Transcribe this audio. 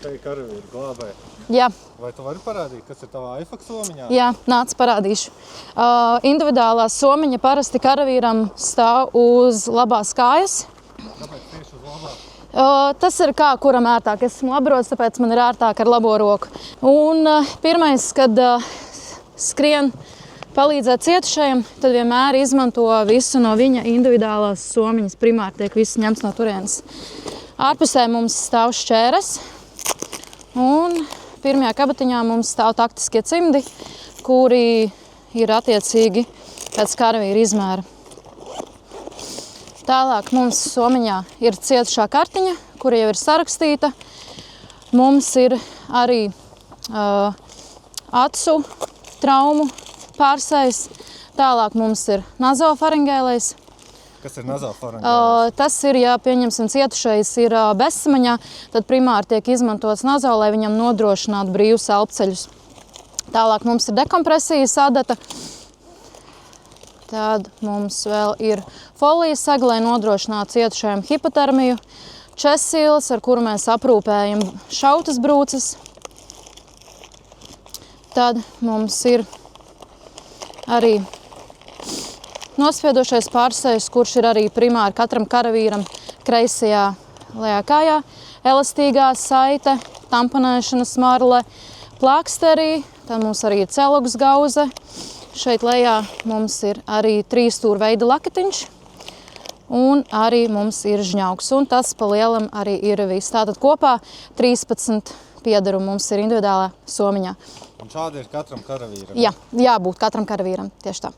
te karavīru glābē. Jā. Vai tu vari parādīt, kas ir tavā iFAK somiņā? Jā, nāc parādīšu. Individuālā somiņa parasti karavīram stāv uz labās kājas. Kāpēc tieši uz labā? Tas ir kā kuram ērtāk. Es esmu labrots, tāpēc man ir ērtāk ar labo roku. Un pirmais, kad skrien palīdzēt cietušajam, tad vienmēr izmanto visu no viņa individuālās somiņas. Primāri tiek viss ņemts no turienes. Ārpusē mums stāv šķēres. Un pirmajā kabatiņā mums stāv taktiskie cimdi, kuri ir attiecīgi pēc karavīra izmēra. Tālāk mums somiņā ir cietušā kartiņa, kura jau ir sarakstīta. Mums ir arī acu traumu pārsējs. Tālāk mums ir nazofaringēlais. Kas ir nazofaringēlais? Tas ir, ja pieņemsim cietušais ir bezsamaņā, tad primāri tiek izmantots nazo, lai viņam nodrošinātu brīvus elpceļus. Tālāk mums ir dekompresijas adata. Tad mums vēl ir folijas segla, lai nodrošinātu cietušajam hipotermiju. Česils, ar kuru mēs aprūpējam šautas brūces. Tad mums ir arī nospiedošais pārsējs, kurš ir arī primāri katram karavīram kreisajā lejā kājā. Elastīgā saite, tamponēšanas marle, plāksterī, tad mums arī ir celogas gauze. Šeit lejā mums ir arī 3 stūra veida lakatiņš un arī mums ir žņauks. Un tas pa lielam arī ir viss. Tātad kopā 13 piedaru mums ir individuālā somiņā. Un šādi ir katram karavīram? Jā, jābūt katram karavīram, tieši tā.